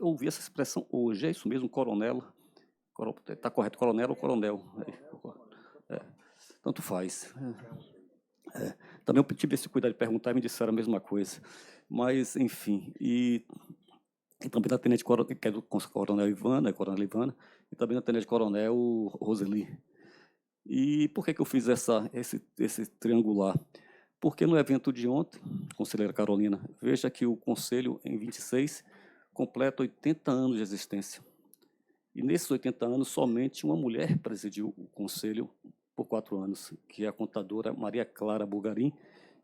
ouvi essa expressão hoje, é isso mesmo, coronela, Está correto, coronel ou coronel? Tanto faz. Também eu tive esse cuidado de perguntar e me disseram a mesma coisa. Mas, enfim, e também da tenente-coronel, que é do coronel Ivana, e também da tenente-coronel Roseli. E por que eu fiz esse triangular? Porque no evento de ontem, conselheira Carolina, veja que o Conselho, em 26, completa 80 anos de existência. E nesses 80 anos, somente uma mulher presidiu o Conselho por 4 anos, que é a contadora Maria Clara Bulgarim,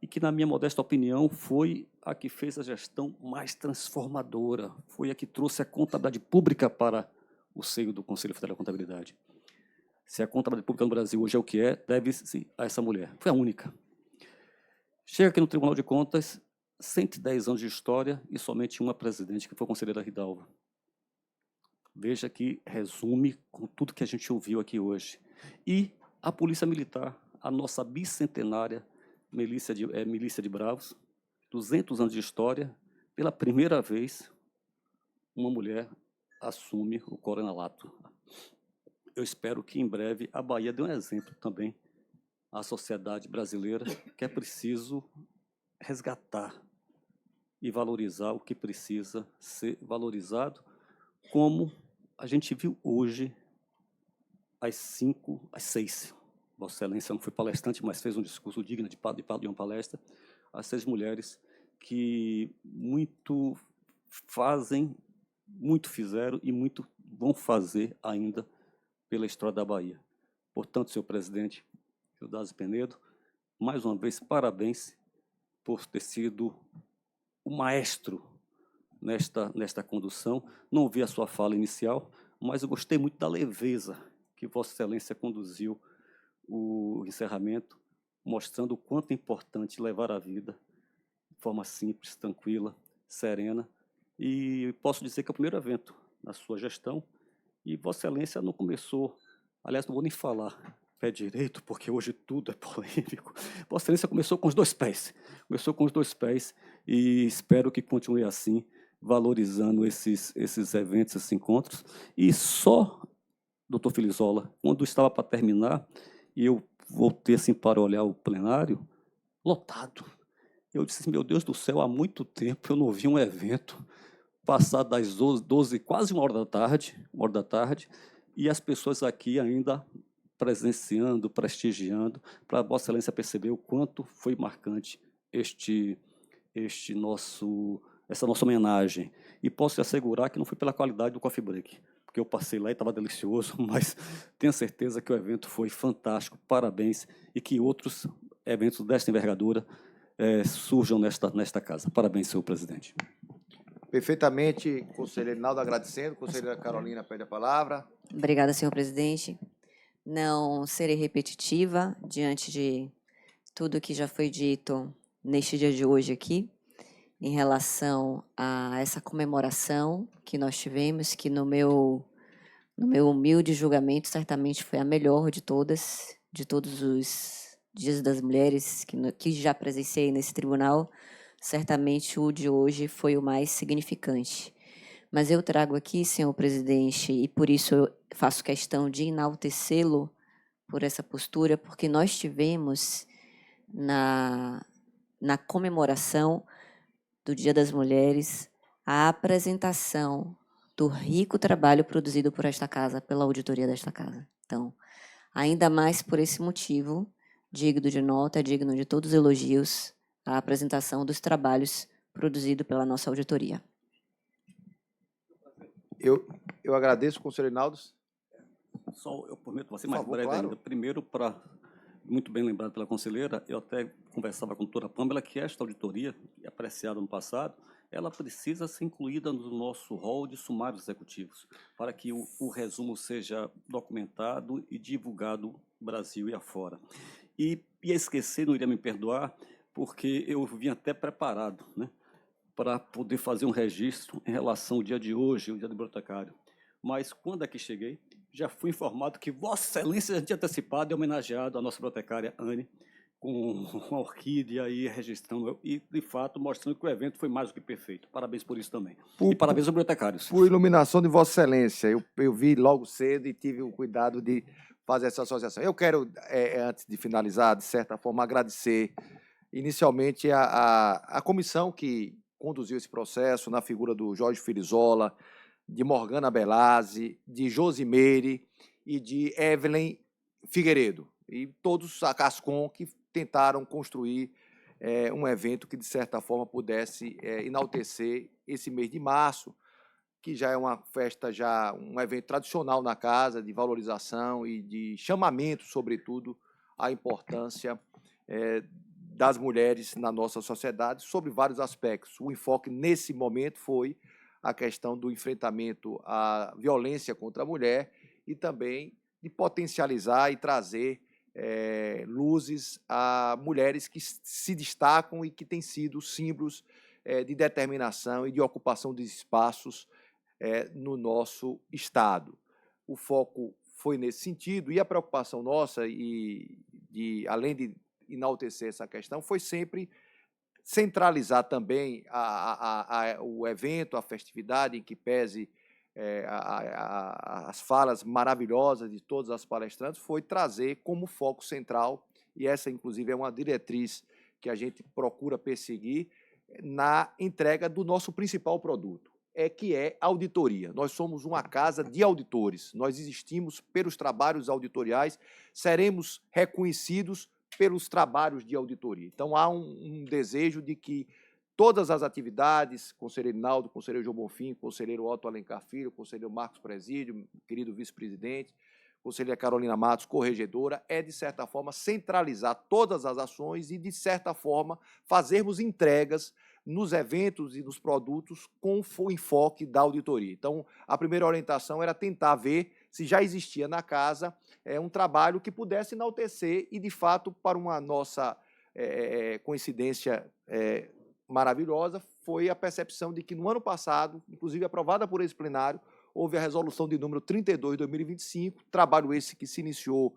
e que, na minha modesta opinião, foi a que fez a gestão mais transformadora, foi a que trouxe a contabilidade pública para o seio do Conselho Federal de Contabilidade. Se a contabilidade pública no Brasil hoje é o que é, deve-se a essa mulher. Foi a única. Chega aqui no Tribunal de Contas, 110 anos de história e somente uma presidente, que foi a conselheira Ridalva. Veja que resume com tudo que a gente ouviu aqui hoje. E a Polícia Militar, a nossa bicentenária Milícia de Bravos, 200 anos de história, pela primeira vez, uma mulher assume o coronelato. Eu espero que, em breve, a Bahia dê um exemplo também à sociedade brasileira, que é preciso resgatar e valorizar o que precisa ser valorizado, como a gente viu hoje, às 6. Vossa Excelência não foi palestrante, mas fez um discurso digno de uma palestra, as 6 mulheres que muito fazem, muito fizeram e muito vão fazer ainda pela história da Bahia. Portanto, senhor presidente Eudásio Penedo, mais uma vez, parabéns por ter sido o maestro nesta condução. Não ouvi a sua fala inicial, mas eu gostei muito da leveza que Vossa Excelência conduziu o encerramento, mostrando o quanto é importante levar a vida de forma simples, tranquila, serena. E posso dizer que é o primeiro evento na sua gestão, e Vossa Excelência não começou, aliás, não vou nem falar pé direito, porque hoje tudo é polêmico. Vossa Excelência começou com os 2 pés, e espero que continue assim, valorizando esses eventos, esses encontros. E só, doutor Filizola, quando estava para terminar, e eu voltei assim para olhar o plenário, lotado. Eu disse, meu Deus do céu, há muito tempo eu não vi um evento passar das 12, quase 1 hora da tarde, e as pessoas aqui ainda presenciando, prestigiando, para Vossa Excelência perceber o quanto foi marcante essa nossa homenagem. E posso te assegurar que não foi pela qualidade do coffee break, porque eu passei lá e estava delicioso, mas tenho certeza que o evento foi fantástico, parabéns, e que outros eventos desta envergadura surjam nesta casa. Parabéns, senhor presidente. Perfeitamente, conselheiro Naldo agradecendo, conselheira Carolina pede a palavra. Obrigada, senhor presidente. Não serei repetitiva diante de tudo que já foi dito neste dia de hoje aqui, em relação a essa comemoração que nós tivemos, que no meu humilde julgamento certamente foi a melhor de todas, de todos os Dias das Mulheres que já presenciei nesse tribunal, certamente o de hoje foi o mais significante. Mas eu trago aqui, senhor presidente, e por isso eu faço questão de enaltecê-lo por essa postura, porque nós tivemos na comemoração do Dia das Mulheres a apresentação do rico trabalho produzido por esta casa, pela auditoria desta casa. Então, ainda mais por esse motivo, digno de nota, digno de todos os elogios, a apresentação dos trabalhos produzidos pela nossa auditoria. Eu agradeço, conselheiro Naldo. Só eu prometo você mais favor, breve claro. ainda. Primeiro, muito bem lembrado pela conselheira, eu até conversava com a doutora Pâmela que esta auditoria, apreciada no passado, ela precisa ser incluída no nosso rol de sumários executivos, para que o resumo seja documentado e divulgado Brasil e afora. E ia esquecer, não iria me perdoar, porque eu vim até preparado, né, para poder fazer um registro em relação ao dia de hoje, o dia do bibliotecário. Mas, quando aqui cheguei, já fui informado que Vossa Excelência já tinha antecipado e homenageado a nossa bibliotecária Anne, com uma orquídea aí registrando e, de fato, mostrando que o evento foi mais do que perfeito. Parabéns por isso também. E parabéns aos bibliotecários. Por iluminação de Vossa Excelência. Eu vi logo cedo e tive o cuidado de fazer essa associação. Eu quero, antes de finalizar, de certa forma, agradecer inicialmente a comissão que conduziu esse processo, na figura do Jorge Filizola, de Morgana Belazzi, de Josimeire e de Evelyn Figueiredo, e todos a Cascom que tentaram construir um evento que, de certa forma, pudesse enaltecer esse mês de março, que já é uma festa, já um evento tradicional na casa, de valorização e de chamamento, sobretudo, à importância das mulheres na nossa sociedade, sobre vários aspectos. O enfoque, nesse momento, foi a questão do enfrentamento à violência contra a mulher e também de potencializar e trazer luzes a mulheres que se destacam e que têm sido símbolos de determinação e de ocupação de espaços no nosso Estado. O foco foi nesse sentido, e a preocupação nossa, além de enaltecer essa questão, foi sempre centralizar também o evento, a festividade, em que pese as falas maravilhosas de todas as palestrantes, foi trazer como foco central, e essa, inclusive, é uma diretriz que a gente procura perseguir na entrega do nosso principal produto, que é a auditoria. Nós somos uma casa de auditores, nós existimos pelos trabalhos auditoriais, seremos reconhecidos pelos trabalhos de auditoria. Então, há um desejo de que todas as atividades, conselheiro Naldo, conselheiro João Bonfim, conselheiro Otto Alencar Filho, conselheiro Marcos Presídio, querido vice-presidente, conselheira Carolina Matos, corregedora, de certa forma, centralizar todas as ações e, de certa forma, fazermos entregas nos eventos e nos produtos com o enfoque da auditoria. Então, a primeira orientação era tentar ver se já existia na casa um trabalho que pudesse enaltecer e, de fato, para uma nossa coincidência maravilhosa, foi a percepção de que no ano passado, inclusive aprovada por esse plenário, houve a resolução de número 32 de 2025, trabalho esse que se iniciou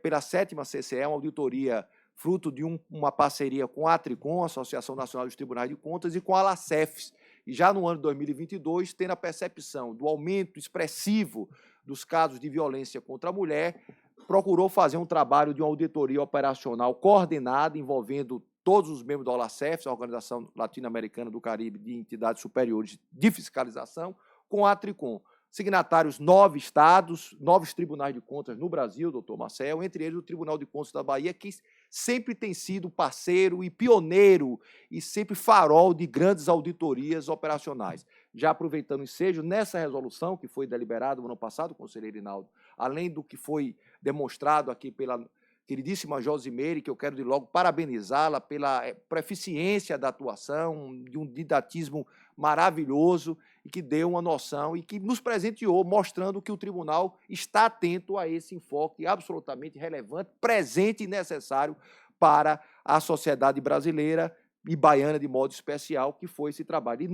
pela 7ª CCE, uma auditoria fruto de uma parceria com a Atricom, Associação Nacional dos Tribunais de Contas, e com a LACEFES, e já no ano de 2022, tendo a percepção do aumento expressivo dos casos de violência contra a mulher, procurou fazer um trabalho de uma auditoria operacional coordenada, envolvendo todos os membros da OLACEFES, a Organização Latino-Americana do Caribe de Entidades Superiores de Fiscalização, com a Atricom. Signatários 9 estados, 9 tribunais de contas no Brasil, doutor Marcel, entre eles o Tribunal de Contas da Bahia, que sempre tem sido parceiro e pioneiro e sempre farol de grandes auditorias operacionais. Já aproveitando o ensejo, nessa resolução que foi deliberada no ano passado, conselheiro Rinaldo, além do que foi demonstrado aqui pela queridíssima Josimeire, que eu quero de logo parabenizá-la pela eficiência da atuação, de um didatismo maravilhoso e que deu uma noção e que nos presenteou, mostrando que o tribunal está atento a esse enfoque absolutamente relevante, presente e necessário para a sociedade brasileira e baiana de modo especial, que foi esse trabalho. E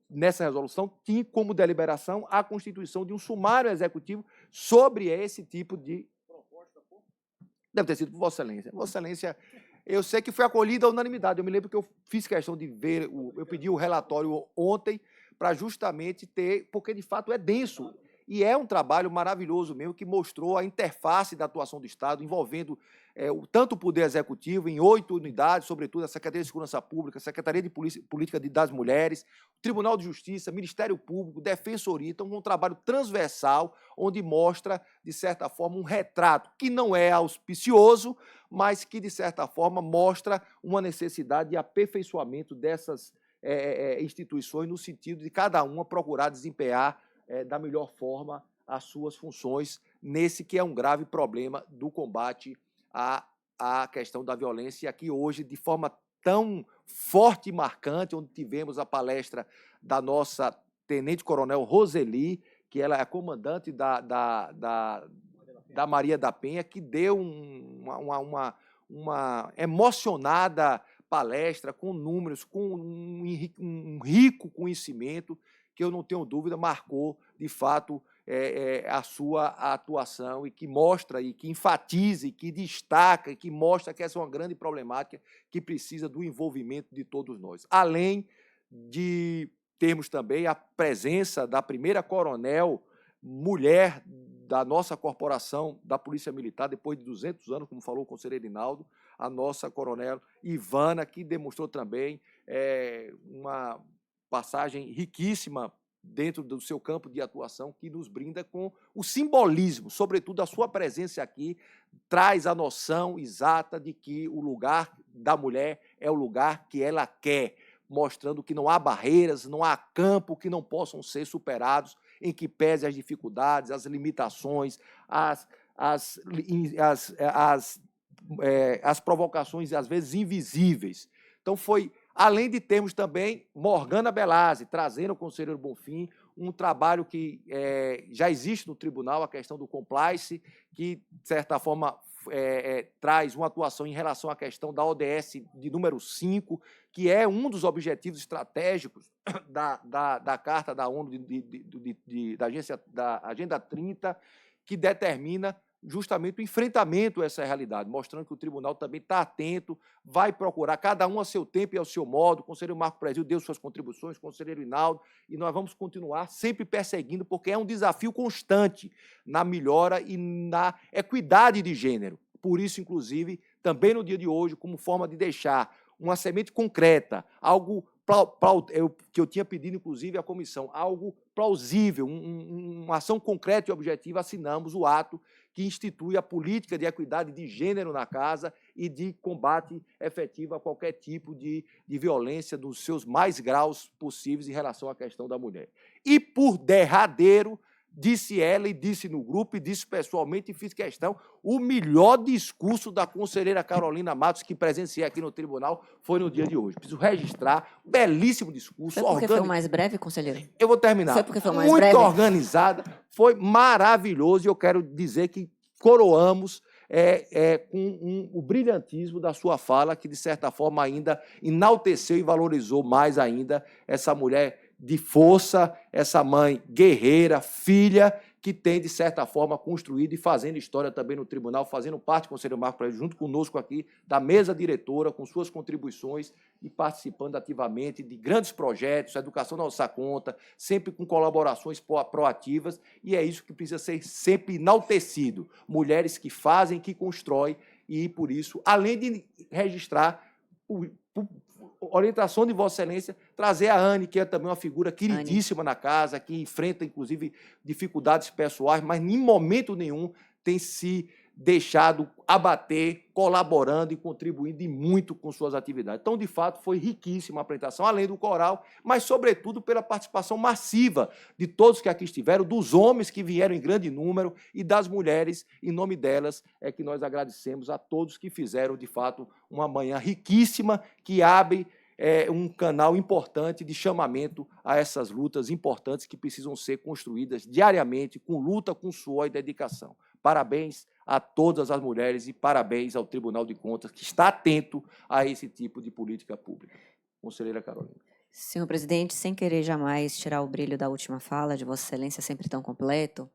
nessa resolução tinha como deliberação a constituição de um sumário executivo sobre esse tipo de deve ter sido por Vossa Excelência. Vossa Excelência, eu sei que foi acolhida à unanimidade. Eu me lembro que eu fiz questão de ver, eu pedi o relatório ontem para justamente ter, porque de fato é denso. E é um trabalho maravilhoso mesmo, que mostrou a interface da atuação do Estado, envolvendo tanto o Poder Executivo, em 8 unidades, sobretudo a Secretaria de Segurança Pública, a Secretaria de Política das Mulheres, o Tribunal de Justiça, Ministério Público, Defensoria. Então, um trabalho transversal, onde mostra, de certa forma, um retrato que não é auspicioso, mas que, de certa forma, mostra uma necessidade de aperfeiçoamento dessas instituições, no sentido de cada uma procurar desempenhar da melhor forma as suas funções, nesse que é um grave problema do combate à questão da violência. E aqui hoje, de forma tão forte e marcante, onde tivemos a palestra da nossa tenente-coronel Roseli, que ela é a comandante da Maria da Penha, que deu uma emocionada palestra, com números, com um rico conhecimento, que eu não tenho dúvida, marcou, de fato, a sua atuação e que mostra, e que enfatiza, e que destaca, e que mostra que essa é uma grande problemática que precisa do envolvimento de todos nós. Além de termos também a presença da primeira coronel mulher da nossa corporação da Polícia Militar, depois de 200 anos, como falou o conselheiro Rinaldo, a nossa coronel Ivana, que demonstrou também uma passagem riquíssima dentro do seu campo de atuação, que nos brinda com o simbolismo, sobretudo a sua presença aqui, traz a noção exata de que o lugar da mulher é o lugar que ela quer, mostrando que não há barreiras, não há campo que não possam ser superados, em que pese as dificuldades, as limitações, as provocações, às vezes, invisíveis. Então, foi, além de termos também Morgana Belazzi, trazendo ao conselheiro Bonfim um trabalho que já existe no tribunal, a questão do compliance, que, de certa forma, traz uma atuação em relação à questão da ODS de número 5, que é um dos objetivos estratégicos da Carta da ONU, da Agenda 30, que determina justamente o enfrentamento a essa realidade, mostrando que o tribunal também está atento, vai procurar, cada um a seu tempo e ao seu modo. O conselheiro Marco Brasil deu suas contribuições, o conselheiro Rinaldo, e nós vamos continuar sempre perseguindo, porque é um desafio constante na melhora e na equidade de gênero. Por isso, inclusive, também no dia de hoje, como forma de deixar uma semente concreta, algo que eu tinha pedido, inclusive, à comissão, algo plausível, uma ação concreta e objetiva, assinamos o ato que institui a política de equidade de gênero na casa e de combate efetivo a qualquer tipo de violência dos seus mais graus possíveis em relação à questão da mulher. E, por derradeiro, disse ela, e disse no grupo, e disse pessoalmente, e fiz questão, o melhor discurso da conselheira Carolina Matos, que presenciei aqui no tribunal, foi no dia de hoje. Preciso registrar, belíssimo discurso. Foi porque foi o mais breve, conselheiro? Eu vou terminar. Foi porque foi o mais muito breve? Organizada, foi maravilhoso, e eu quero dizer que coroamos com o brilhantismo da sua fala, que, de certa forma, ainda enalteceu e valorizou mais ainda essa mulher de força, essa mãe guerreira, filha, que tem, de certa forma, construído e fazendo história também no tribunal, fazendo parte do conselheiro Marco Brasil, junto conosco aqui, da mesa diretora, com suas contribuições e participando ativamente de grandes projetos, educação na nossa conta, sempre com colaborações proativas, e é isso que precisa ser sempre enaltecido. Mulheres que fazem, que constroem, e, por isso, além de registrar orientação de Vossa Excelência, trazer a Anne, que é também uma figura queridíssima na casa, que enfrenta, inclusive, dificuldades pessoais, mas em momento nenhum tem se deixado abater, colaborando e contribuindo e muito com suas atividades. Então, de fato, foi riquíssima a apresentação, além do coral, mas, sobretudo, pela participação massiva de todos que aqui estiveram, dos homens que vieram em grande número e das mulheres. Em nome delas, é que nós agradecemos a todos que fizeram, de fato, uma manhã riquíssima, que abre um canal importante de chamamento a essas lutas importantes que precisam ser construídas diariamente, com luta, com suor e dedicação. Parabéns a todas as mulheres e parabéns ao Tribunal de Contas, que está atento a esse tipo de política pública. Conselheira Carolina. Senhor presidente, sem querer jamais tirar o brilho da última fala, de Vossa Excelência sempre tão completo,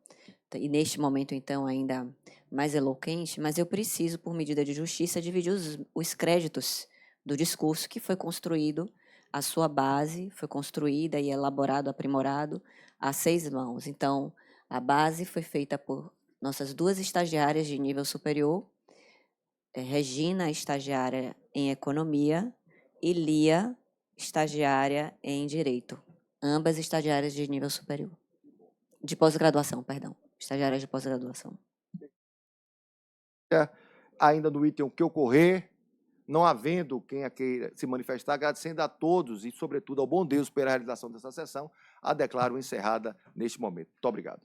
e neste momento, então, ainda mais eloquente, mas eu preciso, por medida de justiça, dividir os créditos do discurso que foi construído, a sua base foi construída e elaborado, aprimorado a 6 mãos. Então, a base foi feita por nossas 2 estagiárias de nível superior, Regina, estagiária em Economia, e Lia, estagiária em Direito. Ambas estagiárias de nível superior. De pós-graduação, perdão. Estagiárias de pós-graduação. Ainda no item o que ocorrer, não havendo quem queira se manifestar, agradecendo a todos e, sobretudo, ao bom Deus pela realização dessa sessão, a declaro encerrada neste momento. Muito obrigado.